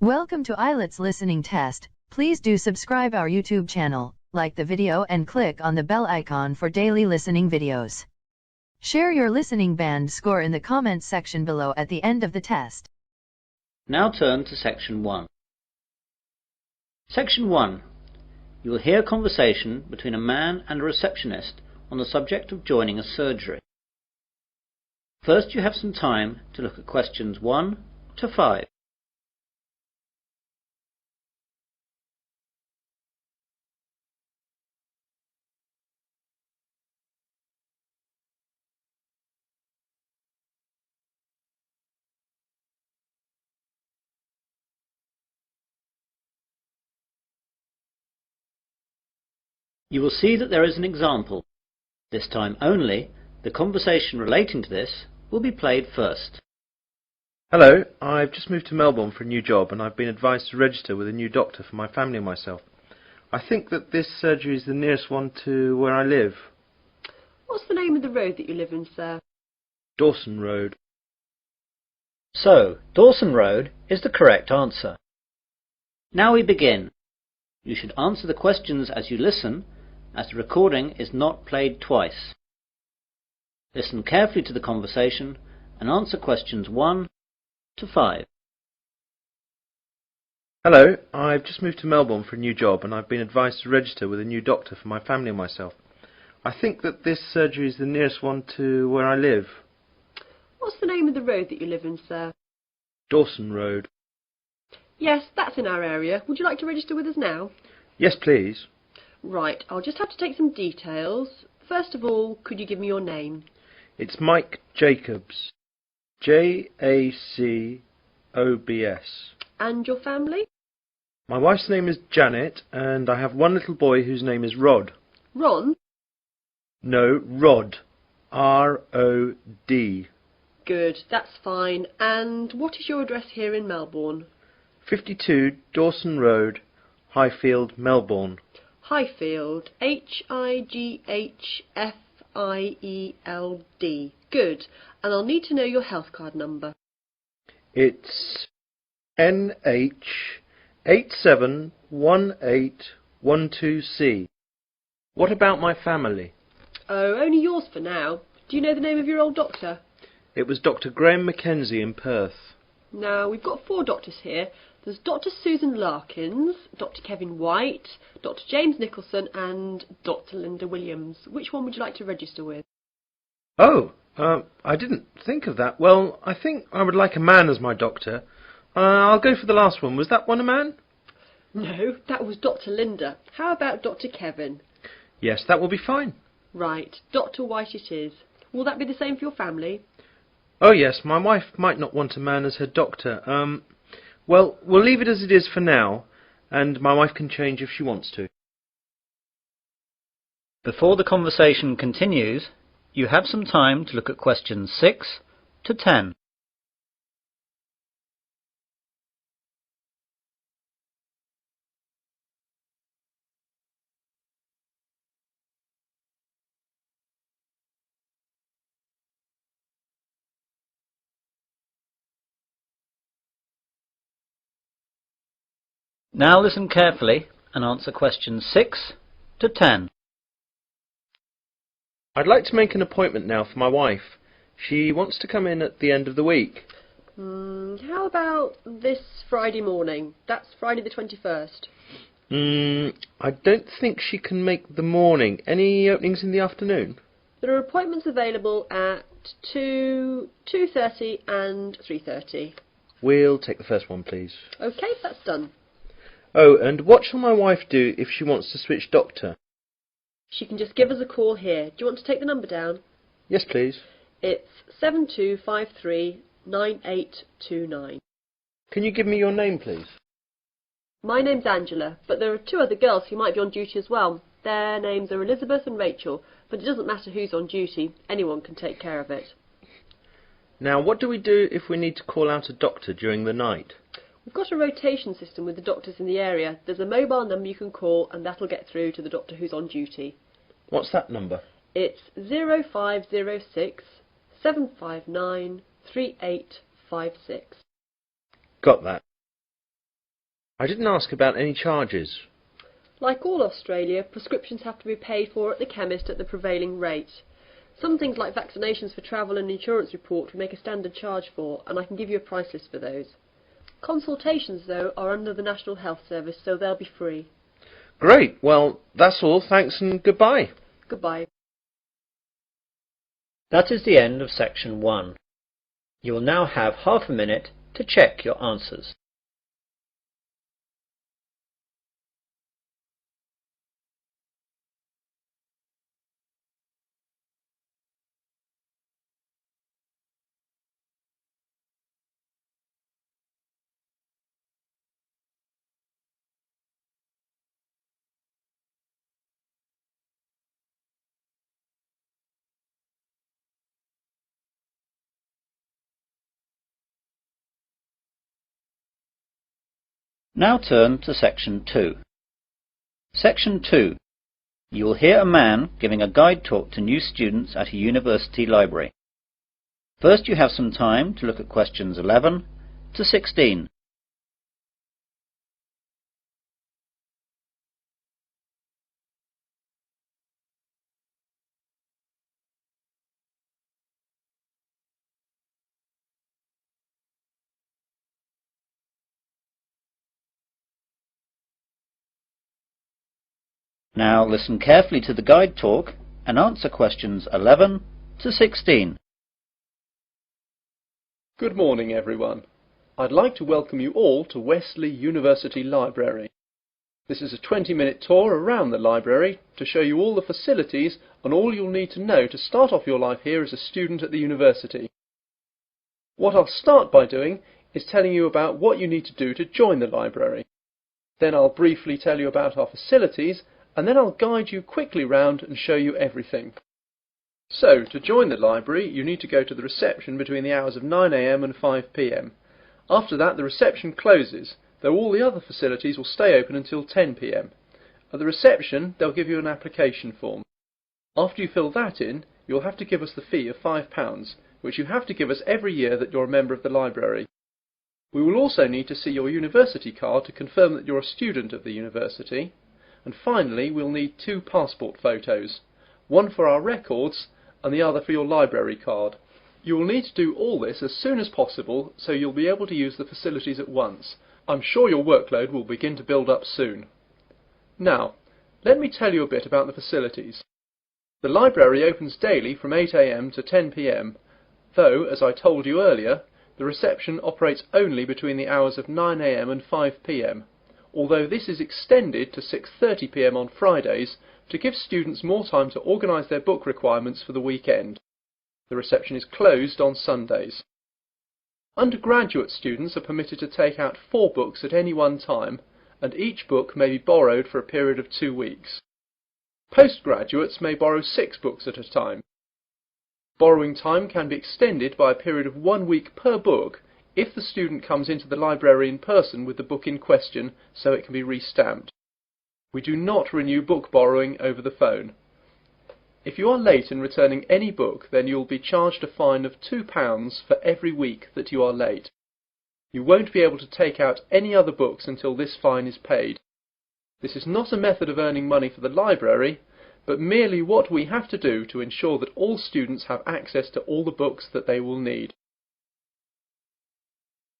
Welcome to IELTS listening test. Please do subscribe our YouTube channel, like the video and click on the bell icon for daily listening videos. Share your listening band score in the comments section below at the end of the test. Now turn to Section 1. Section 1. You will hear a conversation between a man and a receptionist on the subject of joining a surgery. First, you have some time to look at questions 1 to 5. You will see that there is an example. This time only, the conversation relating to this will be played first. Hello, I've just moved to Melbourne for a new job and I've been advised to register with a new doctor for my family and myself. I think that this surgery is the nearest one to where I live. What's the name of the road that you live in, sir? Dawson Road. So, Dawson Road is the correct answer. Now we begin. You should answer the questions as you listen, as the recording is not played twice. Listen carefully to the conversation and answer questions 1 to 5. Hello, I've just moved to Melbourne for a new job and I've been advised to register with a new doctor for my family and myself. I think that this surgery is the nearest one to where I live. What's the name of the road that you live in, sir? Dawson Road. Yes, that's in our area. Would you like to register with us now? Yes, please. Right, I'll just have to take some details. First of all, could you give me your name? It's Mike Jacobs. Jacobs. And your family? My wife's name is Janet and I have one little boy whose name is Rod. Ron? No, Rod. R-O-D. Good, that's fine. And what is your address here in Melbourne? 52 Dawson Road, Highfield, Melbourne. Highfield. Highfield. Good. And I'll need to know your health card number. It's NH871812C. What about my family? Oh, only yours for now. Do you know the name of your old doctor? It was Dr. Graham Mackenzie in Perth. Now, we've got 4 doctors here. There's Dr. Susan Larkins, Dr. Kevin White, Dr. James Nicholson and Dr. Linda Williams. Which one would you like to register with? Oh, I didn't think of that. Well, I think I would like a man as my doctor. I'll go for the last one. Was that one a man? No, that was Dr. Linda. How about Dr. Kevin? Yes, that will be fine. Right, Dr. White it is. Will that be the same for your family? Oh yes, my wife might not want a man as her doctor. Well, we'll leave it as it is for now, and my wife can change if she wants to. Before the conversation continues, you have some time to look at questions 6 to 10. Now listen carefully and answer questions 6 to 10. I'd like to make an appointment now for my wife. She wants to come in at the end of the week. How about this Friday morning? That's Friday the 21st. I don't think she can make the morning. Any openings in the afternoon? There are appointments available at 2, 2:30 and 3:30. We'll take the first one, please. OK, that's done. Oh, and what shall my wife do if she wants to switch doctor? She can just give us a call here. Do you want to take the number down? Yes, please. It's 72539829. Can you give me your name, please? My name's Angela, but there are 2 other girls who might be on duty as well. Their names are Elizabeth and Rachel, but it doesn't matter who's on duty. Anyone can take care of it. Now, what do we do if we need to call out a doctor during the night? We've got a rotation system with the doctors in the area. There's a mobile number you can call and that'll get through to the doctor who's on duty. What's that number? It's 0506 759 3856. Got that. I didn't ask about any charges. Like all Australia, prescriptions have to be paid for at the chemist at the prevailing rate. Some things like vaccinations for travel and insurance report we make a standard charge for, and I can give you a price list for those. Consultations, though, are under the National Health Service, so they'll be free. Great. Well, that's all. Thanks and goodbye. Goodbye. That is the end of section 1. You will now have half a minute to check your answers. Now turn to section 2. Section 2. You will hear a man giving a guide talk to new students at a university library. First you have some time to look at questions 11 to 16. Now listen carefully to the guide talk and answer questions 11 to 16. Good morning, everyone. I'd like to welcome you all to Wesley University Library. This is a 20-minute tour around the library to show you all the facilities and all you'll need to know to start off your life here as a student at the university. What I'll start by doing is telling you about what you need to do to join the library. Then I'll briefly tell you about our facilities, and then I'll guide you quickly round and show you everything. So, to join the library, you need to go to the reception between the hours of 9 AM and 5 PM. After that, the reception closes, though all the other facilities will stay open until 10 PM. At the reception, they'll give you an application form. After you fill that in, you'll have to give us the fee of £5, which you have to give us every year that you're a member of the library. We will also need to see your university card to confirm that you're a student of the university. And finally, we'll need 2 passport photos, one for our records and the other for your library card. You will need to do all this as soon as possible so you'll be able to use the facilities at once. I'm sure your workload will begin to build up soon. Now, let me tell you a bit about the facilities. The library opens daily from 8 AM to 10 PM, though, as I told you earlier, the reception operates only between the hours of 9 AM and 5 PM. Although this is extended to 6:30 PM on Fridays to give students more time to organise their book requirements for the weekend. The reception is closed on Sundays. Undergraduate students are permitted to take out 4 books at any one time, and each book may be borrowed for a period of 2 weeks. Postgraduates may borrow 6 books at a time. Borrowing time can be extended by a period of 1 week per book if the student comes into the library in person with the book in question, so it can be re-stamped. We do not renew book borrowing over the phone. If you are late in returning any book, then you will be charged a fine of £2 for every week that you are late. You won't be able to take out any other books until this fine is paid. This is not a method of earning money for the library, but merely what we have to do to ensure that all students have access to all the books that they will need.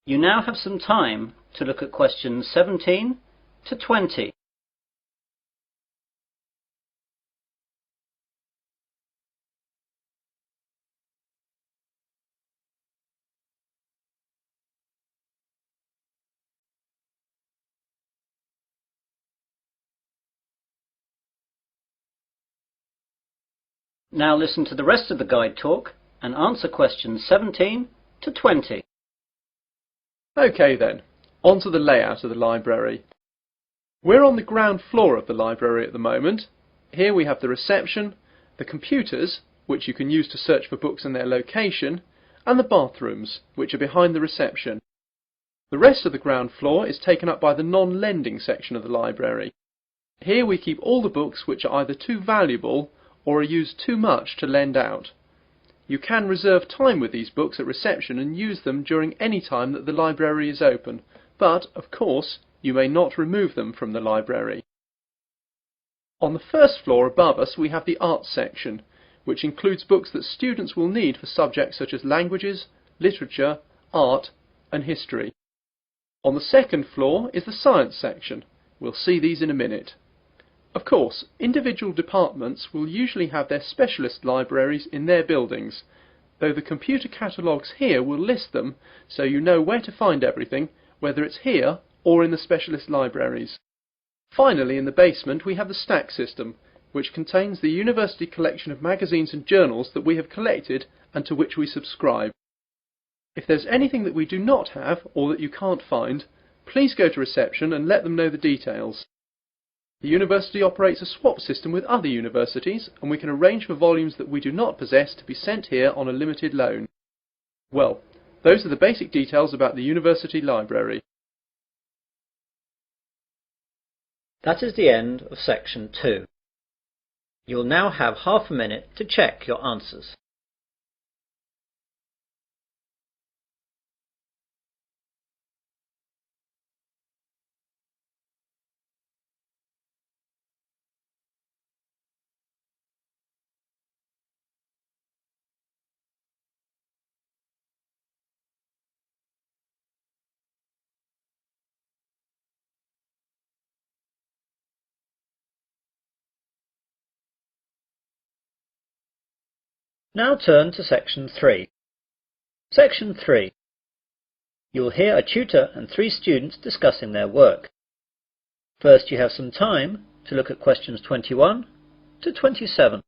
You now have some time to look at questions 17 to 20. Now listen to the rest of the guide talk and answer questions 17 to 20. OK then, on to the layout of the library. We're on the ground floor of the library at the moment. Here we have the reception, the computers, which you can use to search for books and their location, and the bathrooms, which are behind the reception. The rest of the ground floor is taken up by the non-lending section of the library. Here we keep all the books which are either too valuable or are used too much to lend out. You can reserve time with these books at reception and use them during any time that the library is open, but, of course, you may not remove them from the library. On the first floor above us we have the arts section, which includes books that students will need for subjects such as languages, literature, art and history. On the second floor is the science section. We'll see these in a minute. Of course, individual departments will usually have their specialist libraries in their buildings, though the computer catalogues here will list them so you know where to find everything, whether it's here or in the specialist libraries. Finally, in the basement we have the stack system, which contains the university collection of magazines and journals that we have collected and to which we subscribe. If there's anything that we do not have or that you can't find, please go to reception and let them know the details. The university operates a swap system with other universities, and we can arrange for volumes that we do not possess to be sent here on a limited loan. Well, those are the basic details about the university library. That is the end of section 2. You'll now have half a minute to check your answers. Now turn to section 3. Section 3. You'll hear a tutor and 3 students discussing their work. First, you have some time to look at questions 21 to 27.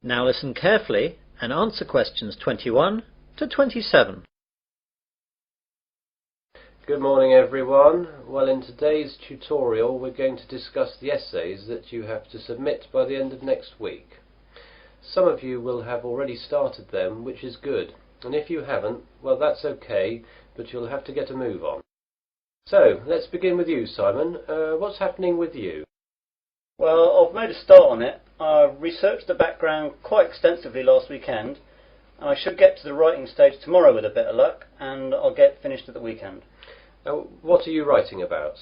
Now listen carefully and answer questions 21 to 27. Good morning everyone. Well, in today's tutorial we're going to discuss the essays that you have to submit by the end of next week. Some of you will have already started them, which is good, and if you haven't, well that's okay, but you'll have to get a move on. So, let's begin with you, Simon. What's happening with you? Well, I've made a start on it. I researched the background quite extensively last weekend, and I should get to the writing stage tomorrow with a bit of luck, and I'll get finished at the weekend. What are you writing about?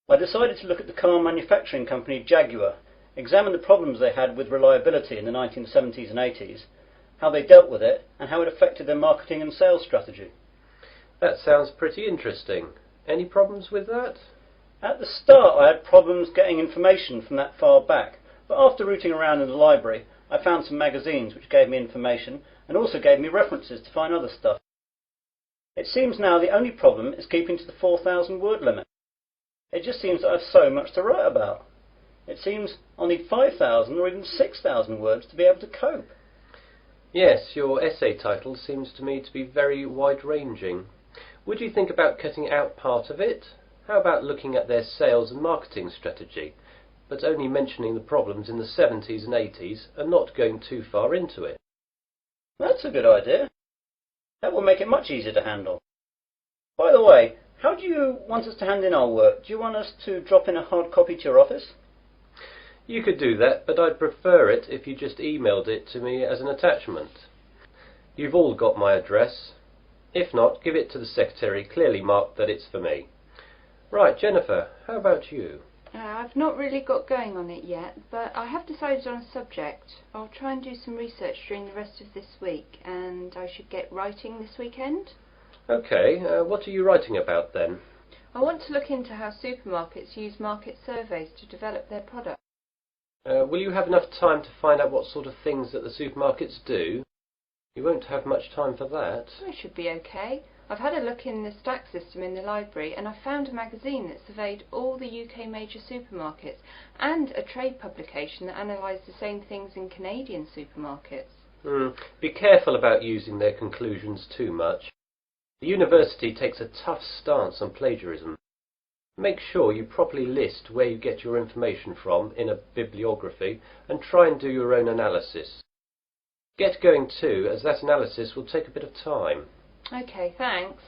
I decided to look at the car manufacturing company Jaguar, examine the problems they had with reliability in the 1970s and 80s, how they dealt with it, and how it affected their marketing and sales strategy. That sounds pretty interesting. Any problems with that? At the start I had problems getting information from that far back, but after rooting around in the library I found some magazines which gave me information and also gave me references to find other stuff. It seems now the only problem is keeping to the 4,000 word limit. It just seems that I have so much to write about. It seems I'll need 5,000 or even 6,000 words to be able to cope. Yes, your essay title seems to me to be very wide-ranging. Would you think about cutting out part of it? How about looking at their sales and marketing strategy, but only mentioning the problems in the 70s and 80s and not going too far into it? That's a good idea. That will make it much easier to handle. By the way, how do you want us to hand in our work? Do you want us to drop in a hard copy to your office? You could do that, but I'd prefer it if you just emailed it to me as an attachment. You've all got my address. If not, give it to the secretary, clearly marked that it's for me. Right, Jennifer, how about you? I've not really got going on it yet, but I have decided on a subject. I'll try and do some research during the rest of this week, and I should get writing this weekend. Okay, what are you writing about then? I want to look into how supermarkets use market surveys to develop their products. Will you have enough time to find out what sort of things that the supermarkets do? You won't have much time for that. I should be okay. I've had a look in the stack system in the library, and I found a magazine that surveyed all the UK major supermarkets and a trade publication that analysed the same things in Canadian supermarkets. Be careful about using their conclusions too much. The university takes a tough stance on plagiarism. Make sure you properly list where you get your information from in a bibliography and try and do your own analysis. Get going too, as that analysis will take a bit of time. Okay, thanks.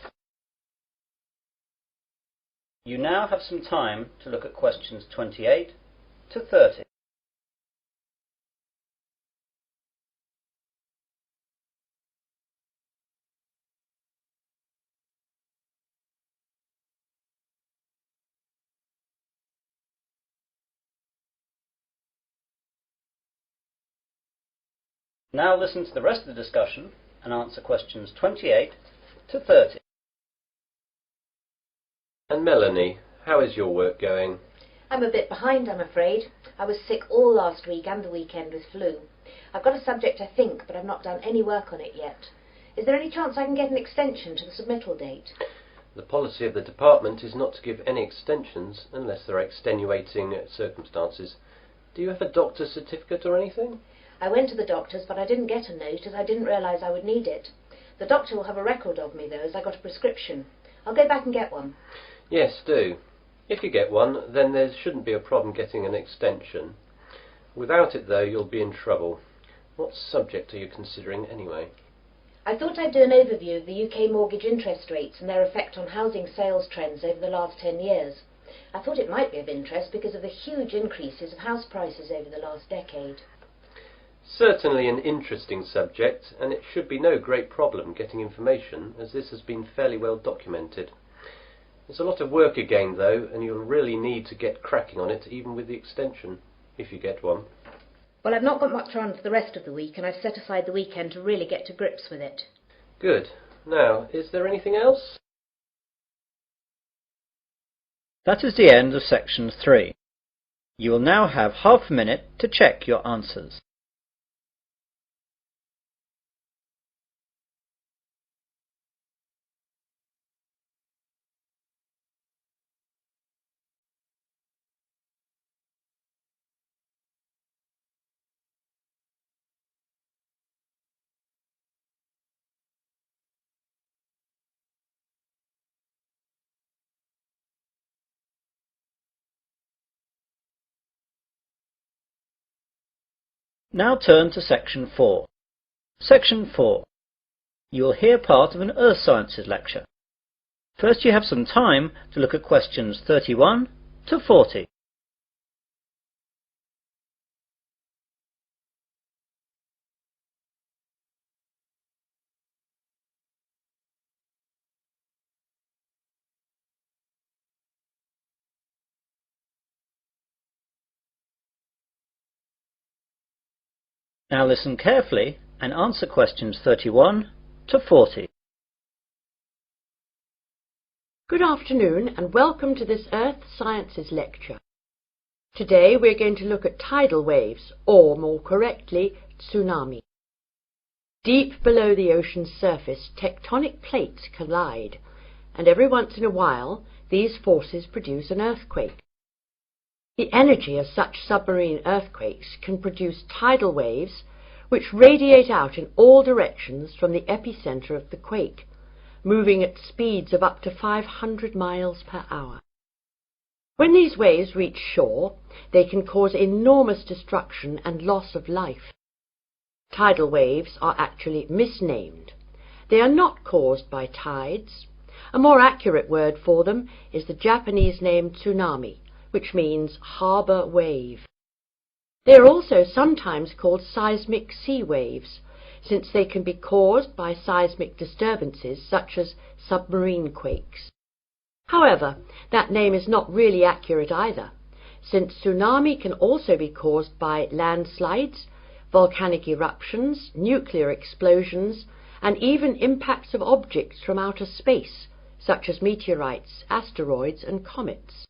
You now have some time to look at questions 28 to 30. Now listen to the rest of the discussion and answer questions 28 to 30. And Melanie, how is your work going? I'm a bit behind, I'm afraid. I was sick all last week and the weekend with flu. I've got a subject, I think, but I've not done any work on it yet. Is there any chance I can get an extension to the submittal date? The policy of the department is not to give any extensions unless there are extenuating circumstances. Do you have a doctor's certificate or anything? I went to the doctor's, but I didn't get a note as I didn't realise I would need it. The doctor will have a record of me, though, as I got a prescription. I'll go back and get one. Yes, do. If you get one, then there shouldn't be a problem getting an extension. Without it, though, you'll be in trouble. What subject are you considering, anyway? I thought I'd do an overview of the UK mortgage interest rates and their effect on housing sales trends over the last 10 years. I thought it might be of interest because of the huge increases of house prices over the last decade. Certainly an interesting subject, and it should be no great problem getting information, as this has been fairly well documented. There's a lot of work again, though, and you'll really need to get cracking on it, even with the extension, if you get one. Well, I've not got much on for the rest of the week, and I've set aside the weekend to really get to grips with it. Good. Now, is there anything else? That is the end of section 3. You will now have half a minute to check your answers. Now turn to section 4. Section 4. You will hear part of an Earth Sciences lecture. First you have some time to look at questions 31 to 40. Now listen carefully and answer questions 31 to 40. Good afternoon and welcome to this Earth Sciences lecture. Today we're going to look at tidal waves, or more correctly, tsunami. Deep below the ocean's surface, tectonic plates collide, and every once in a while these forces produce an earthquake. The energy of such submarine earthquakes can produce tidal waves which radiate out in all directions from the epicenter of the quake, moving at speeds of up to 500 miles per hour. When these waves reach shore, they can cause enormous destruction and loss of life. Tidal waves are actually misnamed. They are not caused by tides. A more accurate word for them is the Japanese name tsunami, which means harbour wave. They are also sometimes called seismic sea waves, since they can be caused by seismic disturbances such as submarine quakes. However, that name is not really accurate either, since tsunami can also be caused by landslides, volcanic eruptions, nuclear explosions, and even impacts of objects from outer space, such as meteorites, asteroids, and comets.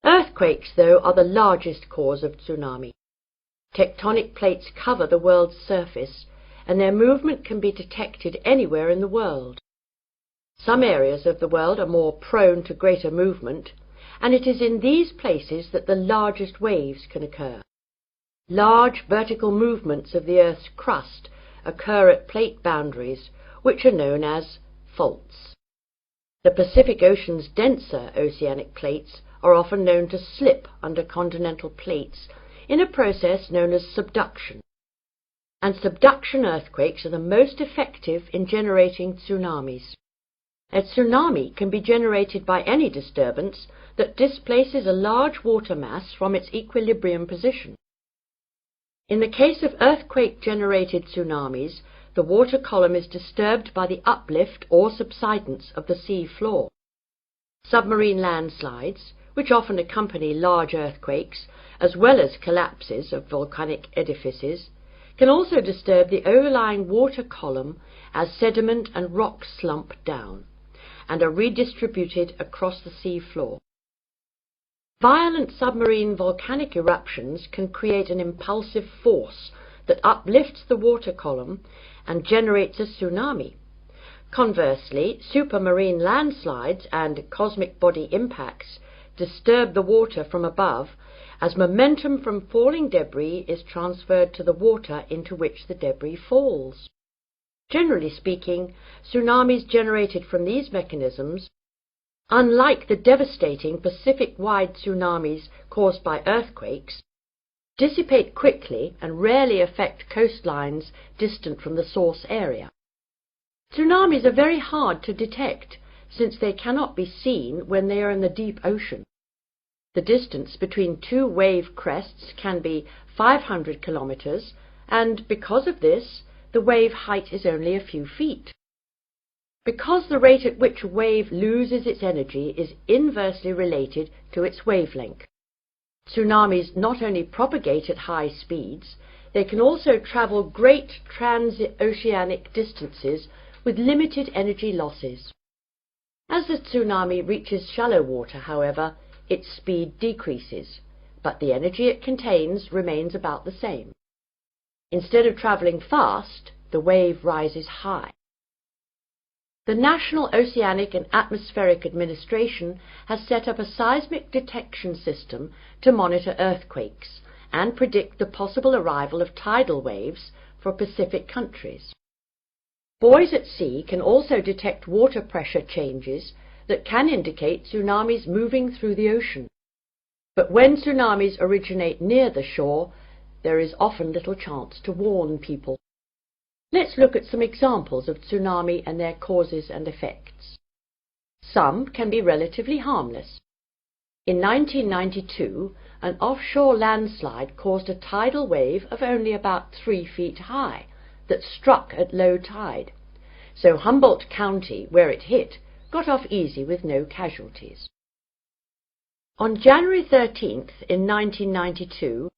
Earthquakes, though, are the largest cause of tsunami. Tectonic plates cover the world's surface, and their movement can be detected anywhere in the world. Some areas of the world are more prone to greater movement, and it is in these places that the largest waves can occur. Large vertical movements of the Earth's crust occur at plate boundaries, which are known as faults. The Pacific Ocean's denser oceanic plates are often known to slip under continental plates in a process known as subduction. and subduction earthquakes are the most effective in generating tsunamis. A tsunami can be generated by any disturbance that displaces a large water mass from its equilibrium position. In the case of earthquake-generated tsunamis, the water column is disturbed by the uplift or subsidence of the sea floor. Submarine landslides, which often accompany large earthquakes, as well as collapses of volcanic edifices, can also disturb the overlying water column as sediment and rocks slump down, and are redistributed across the sea floor. Violent submarine volcanic eruptions can create an impulsive force that uplifts the water column and generates a tsunami. Conversely, supermarine landslides and cosmic body impacts disturb the water from above as momentum from falling debris is transferred to the water into which the debris falls. Generally speaking, tsunamis generated from these mechanisms, unlike the devastating Pacific-wide tsunamis caused by earthquakes, dissipate quickly and rarely affect coastlines distant from the source area. Tsunamis are very hard to detect since they cannot be seen when they are in the deep ocean. The distance between two wave crests can be 500 kilometers, and because of this, the wave height is only a few feet. Because the rate at which a wave loses its energy is inversely related to its wavelength. Tsunamis not only propagate at high speeds, they can also travel great transoceanic distances with limited energy losses. As the tsunami reaches shallow water, however, its speed decreases, but the energy it contains remains about the same. Instead of travelling fast, the wave rises high. The National Oceanic and Atmospheric Administration has set up a seismic detection system to monitor earthquakes and predict the possible arrival of tidal waves for Pacific countries. Buoys at sea can also detect water pressure changes that can indicate tsunamis moving through the ocean. But when tsunamis originate near the shore, there is often little chance to warn people. Let's look at some examples of tsunami and their causes and effects. Some can be relatively harmless. In 1992, an offshore landslide caused a tidal wave of only about 3 feet high that struck at low tide, so Humboldt County, where it hit, got off easy with no casualties. On January 13th in 1992,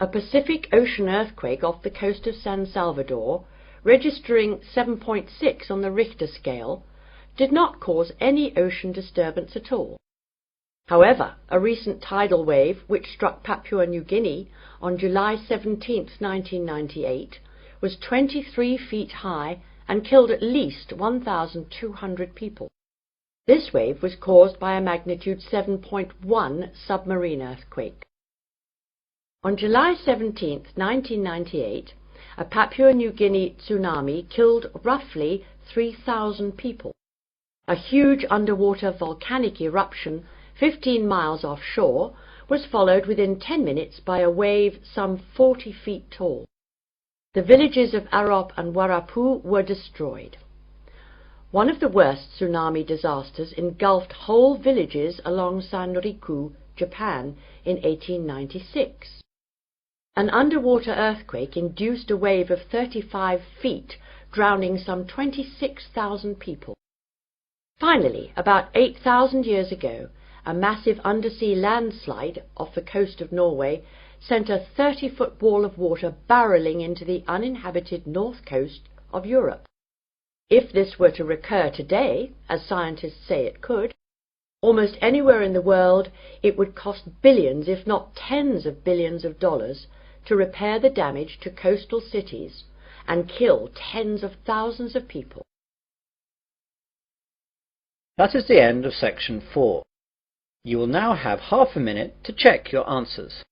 a Pacific Ocean earthquake off the coast of San Salvador, registering 7.6 on the Richter scale, did not cause any ocean disturbance at all. However, a recent tidal wave which struck Papua New Guinea on July 17, 1998, was 23 feet high and killed at least 1,200 people. This wave was caused by a magnitude 7.1 submarine earthquake. On July 17, 1998, a Papua New Guinea tsunami killed roughly 3,000 people. A huge underwater volcanic eruption 15 miles offshore was followed within 10 minutes by a wave some 40 feet tall. The villages of Arop and Warapu were destroyed. One of the worst tsunami disasters engulfed whole villages along Sanriku, Japan, in 1896. An underwater earthquake induced a wave of 35 feet, drowning some 26,000 people. Finally, about 8,000 years ago, a massive undersea landslide off the coast of Norway sent a 30-foot wall of water barreling into the uninhabited north coast of Europe. If this were to recur today, as scientists say it could, almost anywhere in the world, it would cost billions, if not tens of billions of dollars, to repair the damage to coastal cities and kill tens of thousands of people. That is the end of section 4. You will now have half a minute to check your answers.